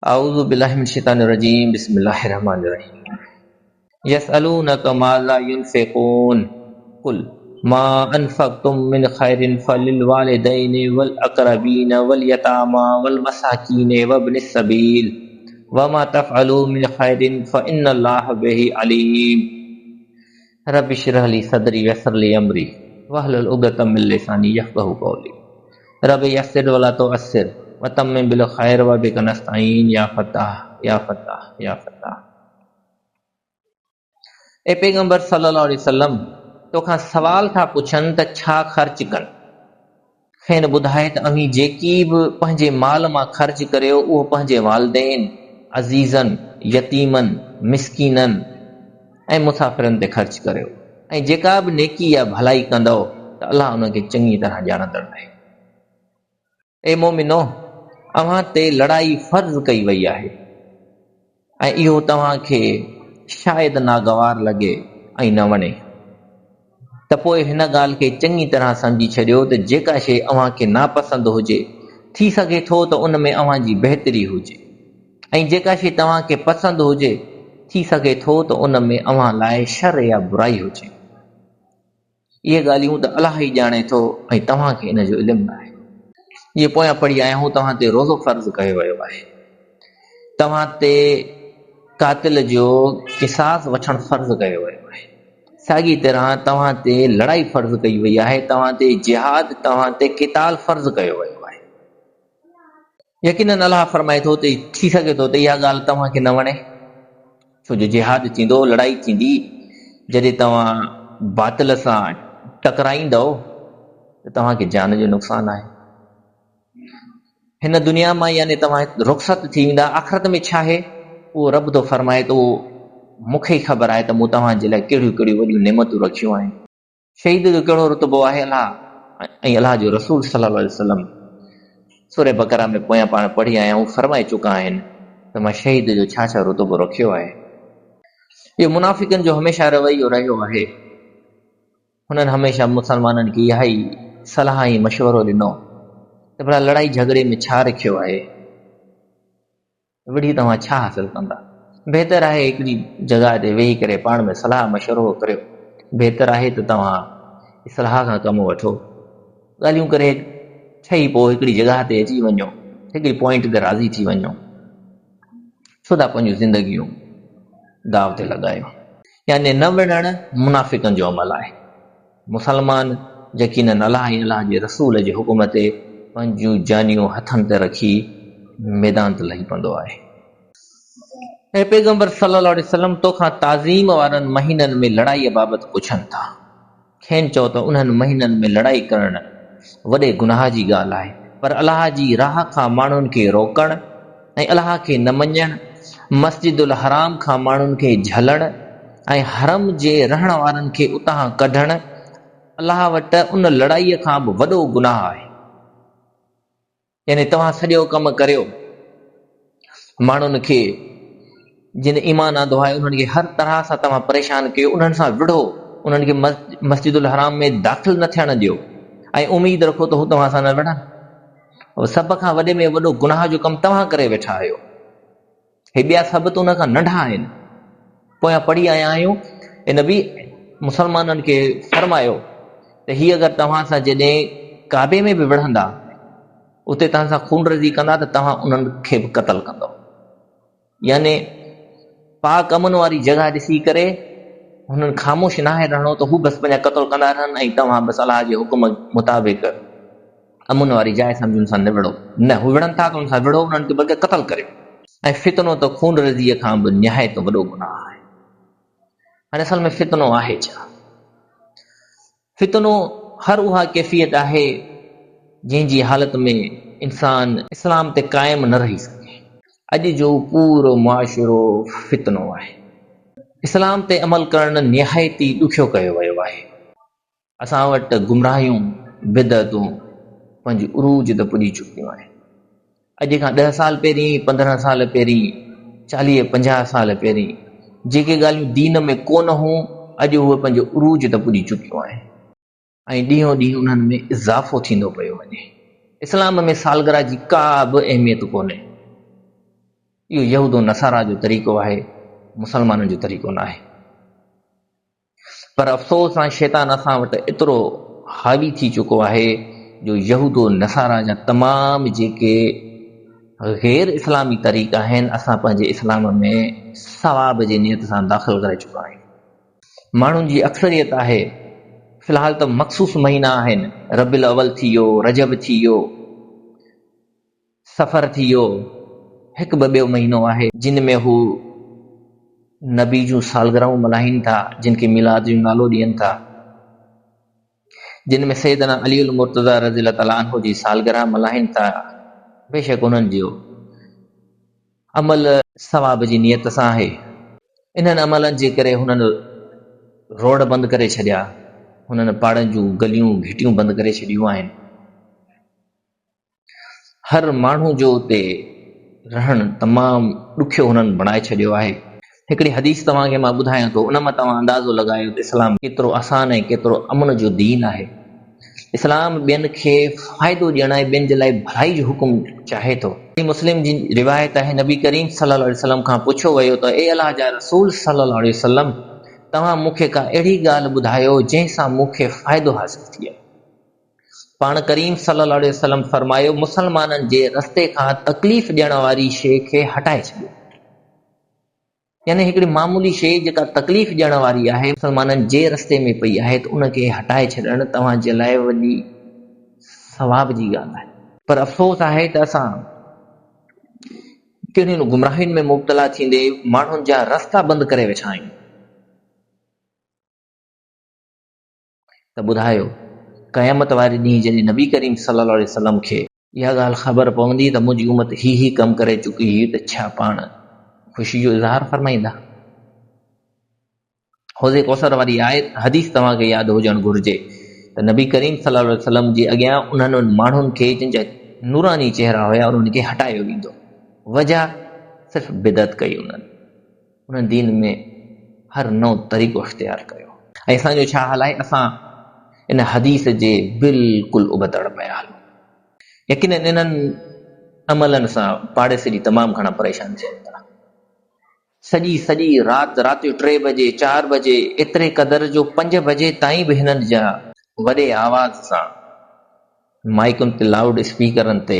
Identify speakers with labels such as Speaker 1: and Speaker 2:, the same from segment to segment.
Speaker 1: अऊज़ु बिल्लाहि मिनश शैतानिर रजीम बिस्मिल्लाहिर रहमानिर रहीम यसअलूनका माज़ा युनफ़िक़ून कुल मा अनफ़क़्तुम मिन खैरिन फलिल वालिदैनि वल अक़रबीन वल यतामा वल मसाकीन वब्निस सबील वमा तफ़अलू मिन खैरिन फ़इन्नल्लाह बिही अलीम रब्बि इश्रह ली सदरी वयस्सिर ली अमरी वहलुल उक़दतम मिन लिसानी यफ़क़हू क़ौली रब्बि यस्सिर वला तुअस्सिर वतम्मिम बिल खैर व बिका नस्तईन या फत्ताह या फत्ताह या फत्ताह। ए पैगंबर सल्लल्लाहु अलैहि वसल्लम तोखां सवाल था पुछन त छा ख़र्च कन। खेनि ॿुधाए त अवीं जेकी बि पंहिंजे माल मां ख़र्च करियो उहो पंहिंजे वालिदैन, अज़ीज़न, यतीमन, मिस्कीनन ऐं मुसाफ़िरनि ते ख़र्च करियो ऐं जेका बि नेकी या भलाई कंदव त अल्लाह उन खे चङी तरह ॼाणंदड़ आहे। ए मोमिनो, अव्हां ते लड़ाई फ़र्ज़ कई वई आहे ऐं इहो तव्हांखे शायदि नागवार लॻे ऐं न वणे त पोइ हिन ॻाल्हि खे चङी तरह सम्झी छॾियो त जेका शइ अव्हांखे नापसंद हुजे थी सघे थो त उन में अव्हांजी बहितरी हुजे ऐं जेका शइ तव्हांखे पसंदि हुजे थी सघे थो त उन में अव्हां लाइ शर या बुराई हुजे। इहे ॻाल्हियूं त अलाह ई ॼाणे थो ऐं तव्हांखे इन जो इल्मु न आहे। इहे पोयां पढ़ी आया आहियूं तव्हां ते रोज़ो फ़र्ज़ कयो वियो आहे। तव्हां ते कातिल जो क़िसास वठणु फ़र्ज़ कयो वियो आहे। साॻी तरह तव्हां ते लड़ाई फ़र्ज़ कई वई आहे, तव्हां ते जिहाद, तव्हां ते क़िताल फ़र्ज़ कयो वियो आहे। यकीनन अलाह फरमाए थो त थी सघे थो त इहा ॻाल्हि तव्हांखे न वणे, छो जो जिहाद थींदो, लड़ाई थींदी, जॾहिं तव्हां बातिल सां टकराईंदव त तव्हांखे जान जो नुक़सानु आहे। हिन दुनिया मां यानी तव्हां रुख़सत थी वेंदा। आख़िरत में छा आहे उहो रब थो फरमाए थो, मूंखे ई ख़बर आहे त मूं तव्हांजे लाइ कहिड़ियूं कहिड़ियूं वॾियूं नेमतूं रखियूं आहिनि। शहीद जो कहिड़ो रुतबो आहे अलाह ऐं अलाह जो रसूल सल्लल्लाहु अलैहि वसल्लम सूरह बक़रा में पोयां पाण पढ़ी आया आहियूं, फरमाए चुका आहिनि त मां शहीद जो छा छा रुतबो रखियो आहे। इहो मुनाफ़िकनि जो हमेशह रवैयो रहियो आहे। हुननि हमेशह मुसलमाननि खे इहा ई सलाह ऐं मशवरो ॾिनो त भला लड़ाई झगड़े में छा रखियो आहे, विढ़ी तव्हां छा हासिल कंदा। बहितर आहे हिकिड़ी जॻह ते वेही करे पाण में सलाह मशवरो करियो। बहितर आहे त तव्हां इस्लाह खां कमु वठो, ॻाल्हियूं करे ठही पोइ हिकिड़ी जॻह ते अची वञो, हिकिड़ी पॉइंट ते राज़ी थी वञो, छो था पंहिंजूं ज़िंदगियूं दाव ते लॻायो। यानी न विढ़णु मुनाफ़िकनि जो अमल आहे। मुसलमान यकीनन अलाह ऐं अलाह जे रसूल जे हुकुम ते पंहिंजूं जानियूं हथनि ते रखी मैदान ते लही पवंदो आहे। ऐं पैगंबर सल्लल्लाहु अलैहि वसल्लम तोखां ताज़ीम वारनि महीननि में लड़ाईअ बाबति पुछनि था। खेनि चओ त उन्हनि महीननि में लड़ाई करणु वॾे गुनाह जी ॻाल्हि आहे, पर अलाह जी राह खां माण्हुनि खे रोकणु ऐं अलाह खे न मञणु, मस्जिदुल हराम खां माण्हुनि खे झलणु ऐं हरम जे रहण वारनि खे उतां कढणु अलाह वटि उन लड़ाईअ खां बि वॾो गुनाह आहे। यानी तव्हां सॼो कमु करियो, माण्हुनि खे जिन ईमान आंदो आहे उन्हनि खे हर तरह सां तव्हां परेशान कयो, उन्हनि सां विढ़ो, उन्हनि खे मस्जिदुल हराम में दाख़िल न थियणु ॾियो ऐं उमीद रखो त हू तव्हां सां न विढ़नि। सभ खां वॾे में वॾो गुनाह जो कमु तव्हां करे वेठा आहियो। हे ॿिया सभु त उन खां नंढा आहिनि। पोयां पढ़ी आया आहियूं इन बि मुसलमाननि खे फरमायो त हीअ अगरि तव्हां सां जॾहिं काबे में बि विढ़ंदा, उते तव्हां सां खून रज़ी कंदा त तव्हां उन्हनि खे बि क़तल कंदव। यानी पाक अमन वारी जॻह ॾिसी करे हुननि ख़ामोश नाहे रहणो त हू बसि पंहिंजा क़तल कंदा रहनि ऐं तव्हां बसि अलाह जे हुकुम मुताबिक़ अमन वारी जाइ सम्झ हुन सां न विढ़ो। न, हू विढ़नि था त हुन सां विढ़ो, उन्हनि खे बल्कि क़तल करियो। ऐं फितनो त खून रज़ीअ खां बि निहायत वॾो गुनाह आहे। हाणे असल में फितनो आहे छा? फितनो हर उहा कैफ़ियत आहे जंहिंजी हालत में इंसान इस्लाम ते क़ाइमु न रही सघे। अॼु जो पूरो मुआशिरो फितनो आहे। इस्लाम ते अमल करणु निहायती ॾुखियो कयो वियो आहे। असां वटि गुमराहियूं, बिदअतूं पंहिंजी उरूज ते पुॼी चुकियूं आहिनि। अॼु खां 10 साल पहिरीं, 15 साल पहिरीं, 40-50 साल पहिरीं जेके ॻाल्हियूं दीन में कोन हूं, अॼु उहे पंहिंजे उरूज ते पुॼी चुकियूं आहिनि ऐं ॾींहों ॾींहुं उन्हनि में इज़ाफ़ो थींदो पियो वञे। इस्लाम में सालगिरह जी का बि अहमियत कोन्हे। इहो यहूद नसारा जो तरीक़ो आहे, मुसलमाननि जो तरीक़ो न आहे। पर अफ़सोस आहे शैतान असां वटि एतिरो हावी थी चुको आहे जो यहूद नसारा जा तमामु जेके गैर इस्लामी तरीक़ा आहिनि असां पंहिंजे इस्लाम में सवाब जे नियत सां दाख़िल करे चुका आहियूं। माण्हुनि जी अक्सरियत आहे, फ़िलहाल त मख़सूस महीना आहिनि, रबिउल अवल थी वियो, रजब थी वियो, सफ़र थी वियो, हिकु ॿ ॿियो महीनो आहे जिन में हू नबी जूं सालगिरहूं मल्हाइनि था, जिन खे मिलाद जो नालो ॾियनि था, जिन में सैयदना अली उल मुर्तज़ा रज़ियल्लाहु ताला अन्हु जी सालगिरह मल्हाइनि था। बेशक उन्हनि जो अमल सवाब जी नियत सां आहे। इन्हनि अमलनि जे करे हुननि रोड बंदि करे छॾिया, हुननि पाड़नि जूं गलियूं घिटियूं बंदि करे छॾियूं आहिनि। हर माण्हू जो उते रहणु तमामु ॾुखियो हुननि बणाए छॾियो आहे। हिकिड़ी हदीस तव्हांखे मां ॿुधायां थो, उन मां तव्हां अंदाज़ो लॻायो त इस्लाम केतिरो आसान ऐं केतिरो अमन जो दीन आहे। इस्लाम ॿियनि खे फ़ाइदो ॾियणु ऐं ॿियनि जे लाइ भलाई जो हुकुम चाहे थो। मुस्लिम जी रिवायत आहे, नबी करीम सल्लल्लाहु अलैहि वसल्लम खां पुछियो वियो त ए अल्लाह जा रसूल सल्लल्लाहु अलैहि वसल्लम, तव्हां मूंखे का अहिड़ी ॻाल्हि ॿुधायो जंहिंसां मूंखे फ़ाइदो हासिल थिए। पाण करीम सल्लल्लाहु अलैहि वसल्लम फरमायो, मुसलमाननि जे रस्ते खां तकलीफ़ ॾियण वारी शइ खे हटाए छॾियो। यानी हिकिड़ी मामूली शइ जेका तकलीफ़ ॾियण वारी आहे, मुसलमाननि जे रस्ते में पई आहे, त उनखे हटाए छॾणु तव्हांजे लाइ वॾी सवाब जी ॻाल्हि आहे। पर अफ़सोस आहे त असां कहिड़ियुनि गुमराहियुनि में मुब्तला थींदे माण्हुनि जा रस्ता बंदि करे वेठा आहियूं। त ॿुधायो, क़यामत वारे ॾींहुं जॾहिं नबी करीम सल्लल्लाहु अलैहि वसल्लम खे इहा ॻाल्हि ख़बर पवंदी त मुंहिंजी उमत ही कमु करे चुकी हुई, त छा पाण ख़ुशी जो इज़हार फरमाईंदा? हौज़े कौसर वारी आयत हदीस तव्हांखे यादि हुजणु घुर्जे त नबी करीम सल्लल्लाहु अलैहि वसल्लम जे अॻियां उन्हनि माण्हुनि खे जंहिंजा नूरानी चेहरा हुया उन्हनि खे हटायो वेंदो। वजह सिर्फ़ु बिदत कई, उन्हनि दीन में हर नओं तरीक़ो इख़्तियार कयो। ऐं असांजो छा हाल आहे? असां इन हदीस जे बिल्कुलु उबतड़ पिया हलूं। यकीनन इन्हनि अमलनि सां पाड़ेसिरी तमामु घणा परेशान थियनि था। सॼी राति जो 3 बजे 4 बजे एतिरे क़दर जो 5 बजे ताईं बि हिननि जा वॾे आवाज़ सां माइकुनि ते, लाउड स्पीकरनि ते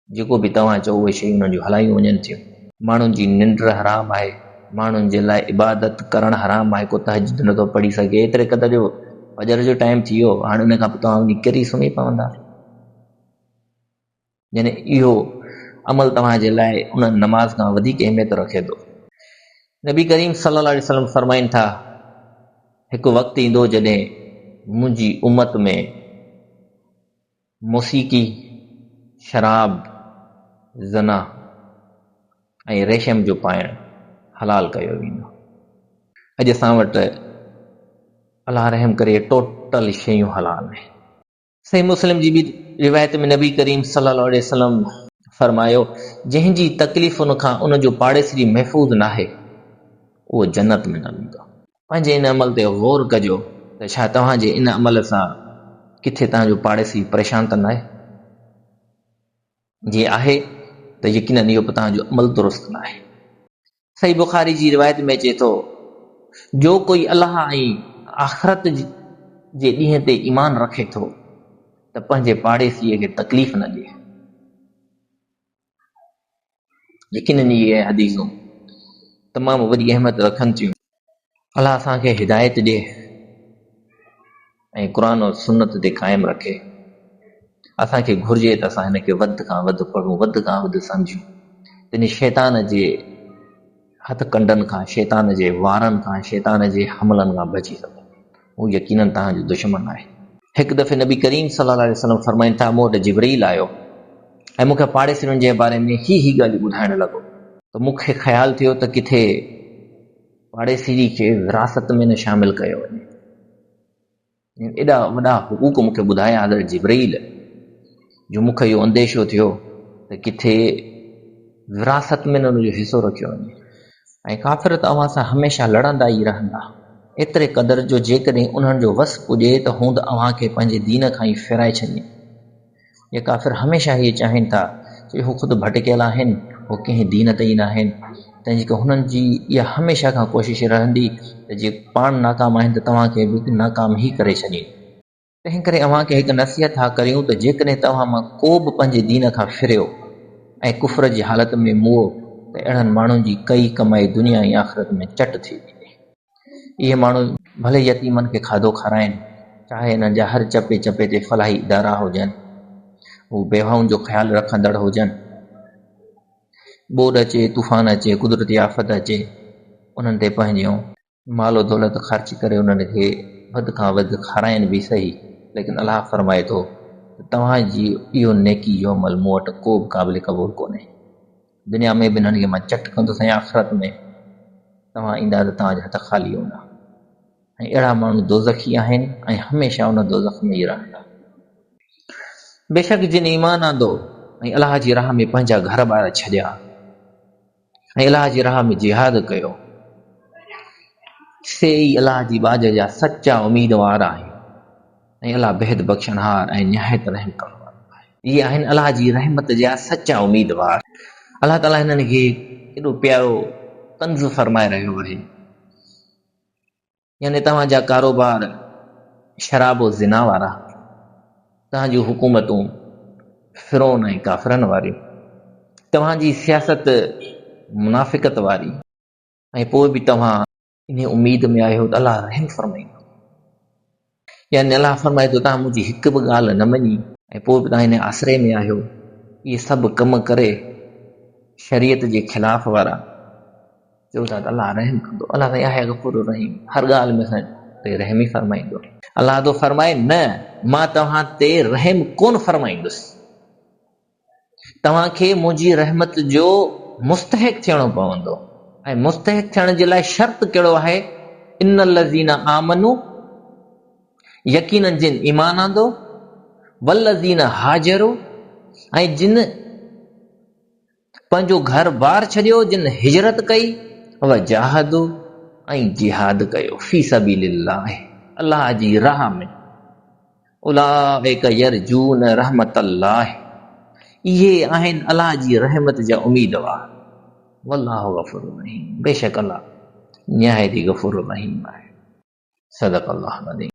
Speaker 1: जेको बि तव्हां चओ उहे शयूं उन्हनि जूं हलायूं वञनि थियूं। माण्हुनि जी निंड हराम आहे, माण्हुनि जे लाइ इबादत करणु हराम आहे। को तहज्जुद नथो पढ़ी सघे, एतिरे क़दर जो फजर जो टाइम थी वियो, हाणे उन खां पोइ तव्हां वञी किरी सुम्ही पवंदा। यानी इहो अमल तव्हांजे लाइ उन नमाज़ खां वधीक अहमियत रखे थो। नबी करीम सल्लल्लाहु अलैहि वसल्लम फरमाइनि था, हिकु वक़्तु ईंदो जॾहिं मुंहिंजी उमत में मौसीकी, शराब, ज़ना ऐं रेशम जो पाइणु हलाल कयो वेंदो। अॼु असां वटि अल्लाह रहम करे टोटल शयूं हलाल आहिनि। सही मुस्लिम जी बि रिवायत में नबी करीम सल्लल्लाहु अलैहि वसल्लम फरमायो, जंहिंजी तकलीफ़ उन खां उन जो पाड़ेसिरी महफ़ूज़ न आहे, उहो जन्नत में न वेंदो। पंहिंजे इन अमल ते गौर कजो त छा तव्हांजे इन अमल सां किथे तव्हांजो पाड़ेसी परेशान त न आहे? जीअं आहे त यकीनन इहो तव्हांजो अमल दुरुस्त न आहे। सही बुखारी जी रिवायत में अचे थो, जो कोई अल्लाह ऐं आख़िरत जे ॾींहं ते ईमान रखे थो त पंहिंजे पाड़ेसीअ खे तकलीफ़ न ॾिए। यकीनन इहे हदीसूं तमामु वॾी अहमियत रखनि थियूं। अल्लाह असांखे हिदायत ॾिए ऐं क़ुर और सुन्नत ते क़ाइमु रखे। असांखे घुर्जे त असां हिन खे वधि खां वधि पढ़ूं, वधि खां वधि सम्झूं। तिनी शैतान जे हथ कंडनि खां, शैतान जे वारनि खां, शैतान जे हमलनि खां बची सघूं। हू यकीनन तव्हांजो दुश्मन आहे। हिकु दफ़े नबी करीम सल्लल्लाहु अलैहि वसल्लम फरमाइनि था, मूं वटि जिब्रील आयो ऐं मूंखे पाड़ेसिरनि जे बारे में ही ॻाल्हियूं ॿुधाइण लॻो, त मूंखे ख़्यालु थियो त किथे पाड़ेसिरी खे विरासत में न शामिल कयो वञे। एॾा वॾा हुकूक मूंखे ॿुधाया हज़रत जिब्रील, जो मूंखे इहो अंदेशो थियो त किथे विरासत में न हुनजो हिसो रखियो वञे। ऐं काफ़िर त अव्हां सां हमेशह लड़ंदा ई रहंदा, एतिरे क़दर जो जेकॾहिं उन्हनि जो वस पुॼे त हूंद अव्हां खे पंहिंजे दीन खां ई फिराए छॾे। ये काफ़िर हमेशह इहे चाहिनि था कि हू ख़ुदि भटकियल आहिनि, उहे कंहिं दीन ते ई न आहिनि। तंहिंजे करे हुननि जी इहा हमेशह खां कोशिशि रहंदी त जे पाण नाकाम आहिनि त तव्हांखे बि नाकाम ई करे छॾीनि। तंहिं करे अव्हांखे हिकु नसीहत था करियूं त जेकॾहिं तव्हां मां को बि पंहिंजे दीन खां फिरियो ऐं कुफर जी हालत में मुओ त अहिड़नि माण्हुनि जी कई कमाई दुनिया ऐं आख़िरत में चट थी वेंदी। इहे माण्हू भले यतीमनि खे खाधो खाराइनि, चाहे हिननि जा हर चपे चपे ते फलाही इदारा हुजनि, हू बेवाउनि जो ख़्यालु रखंदड़ हुजनि, ॿोॾ अचे, तूफ़ान अचे, कुदरती आफ़त अचे, उन्हनि ते पंहिंजो मालो दौलत ख़र्च करे उन्हनि खे वधि खां वधि खाराइनि बि सही, लेकिन अलाह फरमाए थो त तव्हांजी इहो नेकी जो अमल मूं वटि को बि क़ाबिल क़बूल कोन्हे। दुनिया में बि हिननि खे मां चट कंदुसि ऐं आख़िरत में तव्हां ईंदा त तव्हांजा हथ ख़ाली हूंदा। ऐं अहिड़ा माण्हू दोज़खी आहिनि ऐं हमेशह उन दोज़ख में ई रहंदा। बेशक जिन ईमान आंदो ऐं अलाह जी राह में पंहिंजा घर ॿार छॾिया ऐं अलाह जी राह में जिहाद कयो, से ई अलाह जी बाज जा सचा उमीदवार आहिनि ऐं अलाह बेहद बख़्शणहार ऐं निहायत रहम करण वारो आहे। इहे आहिनि अलाह जी रहमत जा सचा उमीदवार। अलाह ताला हिननि खे एॾो प्यारो कंज़ फरमाए रहियो आहे, यानी तव्हांजा कारोबार शराब व ज़िना वारा, तव्हांजूं हुकूमतूं फिरौन ऐं काफ़िरनि वारियूं, तव्हांजी सियासत मुनाफ़िक़त वारी, ऐं पोइ बि तव्हां इन उमीद में आहियो त अलाह रहम फरमाईंदो। यानी अलाह फरमाए थो तव्हां मुंहिंजी हिकु बि ॻाल्हि न मञी ऐं पोइ बि तव्हां हिन आसिरे में आहियो। इहे सभु कम करे शरीयत जे ख़िलाफ़ वारा, चओ था त अलाह रहम कंदो। अलाह त आहे गफ़ूर रहीम, हर ॻाल्हि में ते रहम ई फरमाईंदो। अलाह तो फरमाए न, मां तव्हां ते रहम कोन फरमाईंदुसि, तव्हांखे मुंहिंजी रहमत जो मुस्तहिक थियणो पवंदो। ऐं मुस्तहिक थियण जे लाइ शर्त कहिड़ो आहे? इन्नल लज़ीना आमनू, यकीनन जिन ईमान आंदो, वल्लज़ीना हाजरू, ऐं जिन पंहिंजो घर बार छॾियो, जिन हिजरत कई, व जाहदू, ऐं जिहाद कयो फी सबीलिल्लाह, अल्लाह जी राह में, उलाइका यरजून रहमतल्लाह, इहे आहिनि अलाह जी रहमत जा उमीदवार। वल्लाहु गफूर रहीम, बेशक अल्लाह निहायत ई गफूर रहीम आहे। सदक़ अल्लाह।